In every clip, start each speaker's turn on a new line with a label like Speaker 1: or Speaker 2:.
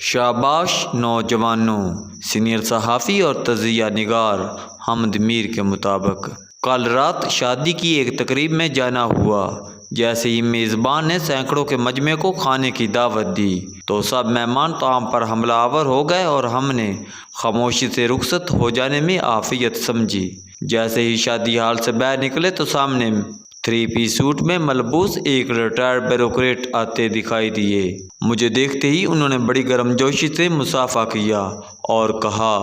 Speaker 1: शाबाश नौजवानों। सीनियर सहाफ़ी और तज़िया निगार हमद मीर के मुताबिक कल रात शादी की एक तकरीब में जाना हुआ। जैसे ही मेज़बान ने सैकड़ों के मजमे को खाने की दावत दी तो सब मेहमान ताम पर हमलावर हो गए और हमने खामोशी से रुखसत हो जाने में आफियत समझी। जैसे ही शादी हाल से बाहर निकले तो सामने 3 पीस सूट में मलबूस एक रिटायर्ड ब्यूरोक्रेट आते दिखाई दिए। मुझे देखते ही उन्होंने बड़ी गर्मजोशी से मुसाफा किया और कहा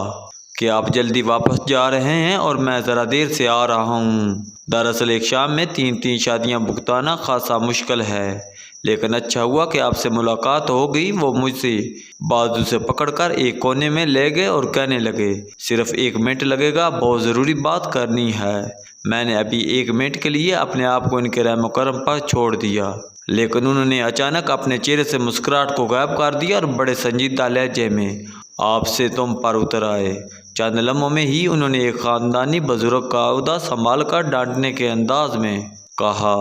Speaker 1: कि आप जल्दी वापस जा रहे हैं और मैं ज़रा देर से आ रहा हूँ। दरअसल एक शाम में 3 शादियाँ भुगताना खासा मुश्किल है, लेकिन अच्छा हुआ कि आपसे मुलाकात हो गई। वो मुझसे बाजू से पकड़कर एक कोने में ले गए और कहने लगे, सिर्फ 1 मिनट लगेगा, बहुत ज़रूरी बात करनी है। मैंने अभी 1 मिनट के लिए अपने आप को इनके रहम करम पर छोड़ दिया, लेकिन उन्होंने अचानक अपने चेहरे से मुस्कुराहट को गायब कर दिया और बड़े संजीदा लहजे में आपसे तुम पर उतर आए। चंद लम्हों में ही उन्होंने एक ख़ानदानी बुजुर्ग का अहदा संभाल कर डांटने के अंदाज में कहा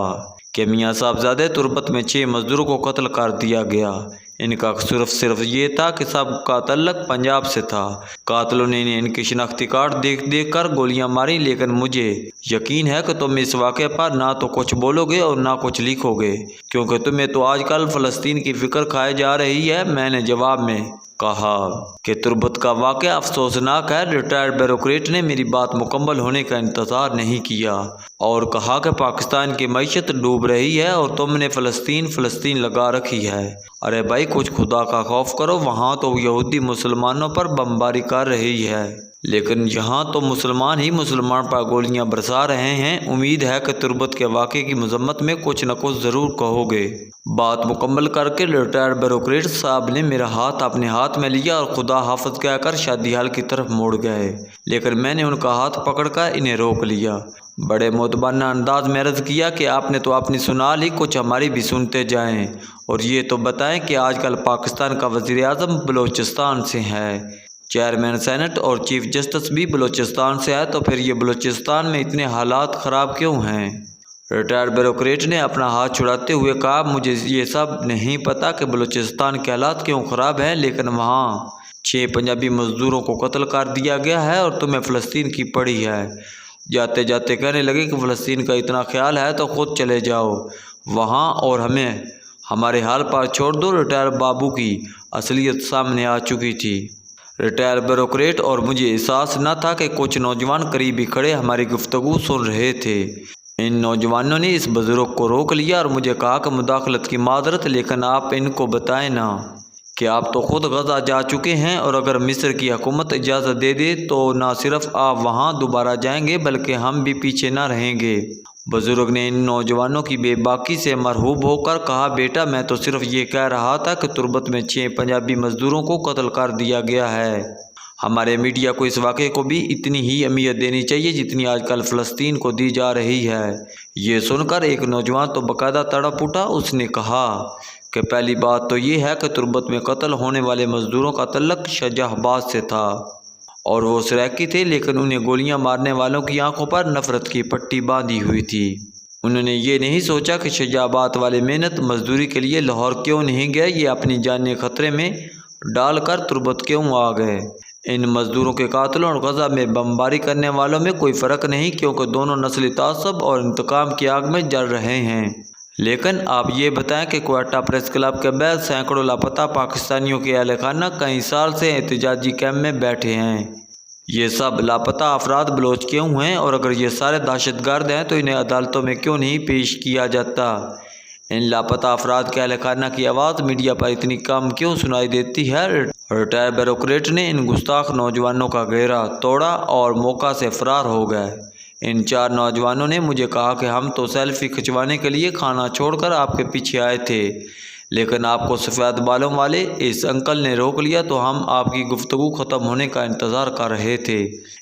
Speaker 1: कि मियाँ साहबजादे तुर्बत में 6 मज़दूरों को कत्ल कर दिया गया। इनका सिर्फ ये था कि सबका तल्लक पंजाब से था। कातलों ने इनकी शिनाख्ती कार्ड देख कर गोलियां मारी, लेकिन मुझे यकीन है कि तुम इस वाक़े पर ना तो कुछ बोलोगे और ना कुछ लिखोगे, क्योंकि तुम्हें तो आजकल फ़लस्तीन की फ़िक्र खाई जा रही है। मैंने जवाब में कहा कि तुर्बत का वाक़या अफसोसनाक है। रिटायर्ड ब्यूरोक्रेट ने मेरी बात मुकम्मल होने का इंतज़ार नहीं किया और कहा कि पाकिस्तान की मईशत डूब रही है और तुमने फ़लस्तीन लगा रखी है। अरे भाई, कुछ खुदा का खौफ करो। वहाँ तो यहूदी मुसलमानों पर बमबारी कर रही है, लेकिन यहाँ तो मुसलमान ही मुसलमान पर गोलियां बरसा रहे हैं। उम्मीद है कि तुर्बत के वाक़े की मजम्मत में कुछ न कुछ ज़रूर कहोगे। बात मुकम्मल करके रिटायर्ड ब्यूरोक्रेट साहब ने मेरा हाथ अपने हाथ में लिया और खुदा हाफिज़ कहकर शादी हाल की तरफ मुड़ गए, लेकिन मैंने उनका हाथ पकड़कर इन्हें रोक लिया। बड़े मुतबन्ना अंदाज में अर्ज़ किया कि आपने तो अपनी सुना ली, कुछ हमारी भी सुनते जाएं और ये तो बताएं कि आजकल पाकिस्तान का वज़ीर आज़म बलूचिस्तान से है, चेयरमैन सेनेट और चीफ जस्टिस भी बलूचिस्तान से है, तो फिर ये बलूचिस्तान में इतने हालात ख़राब क्यों हैं? रिटायर्ड ब्यूरोक्रेट ने अपना हाथ छुड़ाते हुए कहा, मुझे ये सब नहीं पता कि बलूचिस्तान के हालात क्यों ख़राब हैं, लेकिन वहाँ 6 पंजाबी मज़दूरों को कत्ल कर दिया गया है और तुम्हें फ़लस्तीन की पड़ी है। जाते जाते कहने लगे कि फ़लस्तीन का इतना ख्याल है तो ख़ुद चले जाओ वहाँ और हमें हमारे हाल पर छोड़ दो। रिटायर बाबू की असलियत सामने आ चुकी थी। रिटायर ब्यूरोक्रेट और मुझे एहसास न था कि कुछ नौजवान करीबी खड़े हमारी गुफ्तगू सुन रहे थे। इन नौजवानों ने इस बुज़ुर्ग को रोक लिया और मुझे कहा कि मुदाखलत की माजरत, लेकिन आप इनको बताएं ना कि आप तो ख़ुद गज़ा जा चुके हैं और अगर मिस्र की हुकूमत इजाज़त दे दे तो ना सिर्फ आप वहाँ दोबारा जाएंगे बल्कि हम भी पीछे ना रहेंगे। बुज़ुर्ग ने इन नौजवानों की बेबाकी से मरहूब होकर कहा, बेटा मैं तो सिर्फ ये कह रहा था कि तुर्बत में 6 पंजाबी मज़दूरों को कत्ल कर दिया गया है। हमारे मीडिया को इस वाक़े को भी इतनी ही अहमियत देनी चाहिए जितनी आजकल फ़लस्तीन को दी जा रही है। ये सुनकर एक नौजवान तो बाकायदा तड़प उठा। उसने कहा कि पहली बात तो ये है कि तुर्बत में कत्ल होने वाले मज़दूरों का तल्लक शाहजहाबाद से था और वो सराकी थे, लेकिन उन्हें गोलियां मारने वालों की आंखों पर नफ़रत की पट्टी बांधी हुई थी। उन्होंने ये नहीं सोचा कि शाहजहाबाद वाले मेहनत मजदूरी के लिए लाहौर क्यों नहीं गए, ये अपनी जान खतरे में डालकर तुर्बत क्यों आ गए। इन मज़दूरों के कातलों और गज़ा में बमबारी करने वालों में कोई फ़र्क नहीं, क्योंकि दोनों नस्ली तासब और इंतकाम की आग में जल रहे हैं। लेकिन आप ये बताएं कि क्वेटा प्रेस क्लब के बाद सैकड़ों लापता पाकिस्तानियों के अहल खाना कई साल से एहतजाजी कैंप में बैठे हैं। ये सब लापता अफराद बलोच क्यों हैं और अगर ये सारे दहशतगर्द हैं तो इन्हें अदालतों में क्यों नहीं पेश किया जाता? इन लापता अफराद के अहल खाना की आवाज़ मीडिया पर इतनी कम क्यों सुनाई देती है? रिटायर ब्यूरोक्रेट ने इन गुस्ताख नौजवानों का घेरा तोड़ा और मौका से फ़रार हो गए। इन 4 नौजवानों ने मुझे कहा कि हम तो सेल्फी खिंचवाने के लिए खाना छोड़कर आपके पीछे आए थे, लेकिन आपको सफ़ेद बालों वाले इस अंकल ने रोक लिया, तो हम आपकी गुफ्तगू ख़त्म होने का इंतज़ार कर रहे थे।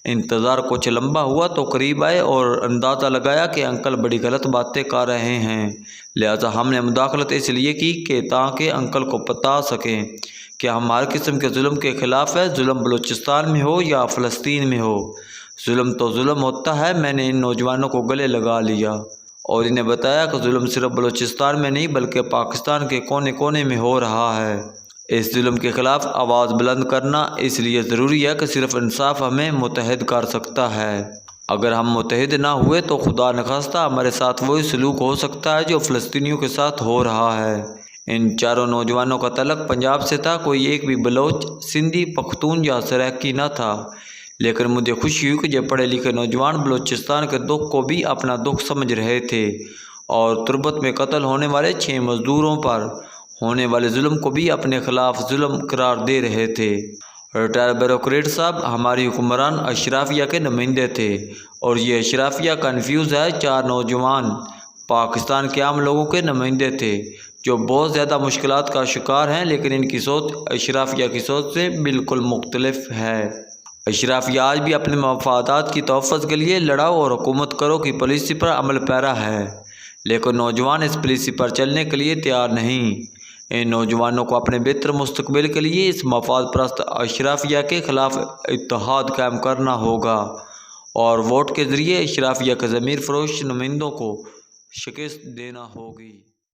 Speaker 1: इंतज़ार कुछ लंबा हुआ तो करीब आए और अंदाज़ा लगाया कि अंकल बड़ी गलत बातें कर रहे हैं। लिहाजा हमने मुदाखलत इसलिए की कि ताकि अंकल को बता सकें कि हम हर किस्म के जुल्म के ख़िलाफ़ है, जुल्म बलूचिस्तान में हो या फ़लस्तीन में हो, जुल्म तो जुल्म होता है। मैंने इन नौजवानों को गले लगा लिया और इन्हें बताया कि जुल्म सिर्फ बलूचिस्तान में नहीं बल्कि पाकिस्तान के कोने कोने में हो रहा है। اس ظلم کے خلاف آواز بلند کرنا اس لیے ضروری ہے کہ صرف انصاف ہمیں متحد کر سکتا ہے۔ اگر ہم متحد نہ ہوئے تو خدا نخواستہ ہمارے ساتھ وہی سلوک ہو سکتا ہے جو فلسطینیوں کے ساتھ ہو رہا ہے۔ ان چاروں نوجوانوں کا تعلق پنجاب سے تھا، کوئی ایک بھی بلوچ، سندھی، پختون یا سرائکی نہ تھا، لیکن مجھے خوشی ہوئی کہ یہ پڑھے لکھے نوجوان بلوچستان کے دکھ کو بھی اپنا دکھ سمجھ رہے تھے اور تربت میں قتل ہونے والے 6 مزدوروں پر ہونے والے ظلم کو بھی اپنے خلاف ظلم قرار دے رہے تھے۔ ریٹائر بیوروکریٹ صاحب ہماری حکمران اشرافیہ کے نمائندے تھے اور یہ اشرافیہ کنفیوز ہے۔ 4 نوجوان پاکستان کے عام لوگوں کے نمائندے تھے جو بہت زیادہ مشکلات کا شکار ہیں، لیکن ان کی سوچ اشرافیہ کی سوچ سے بالکل مختلف ہے۔ اشرافیہ آج بھی اپنے مفادات کی تحفظ کے لیے لڑاؤ اور حکومت کرو کی پالیسی پر عمل پیرا ہے، لیکن نوجوان اس پالیسی پر چلنے کے لیے تیار نہیں۔ ان نوجوانوں کو اپنے بہتر مستقبل کے لیے اس مفاد پرست اشرافیہ کے خلاف اتحاد قائم کرنا ہوگا اور ووٹ کے ذریعے اشرافیہ کے ضمیر فروش نمائندوں کو شکست دینا ہوگی۔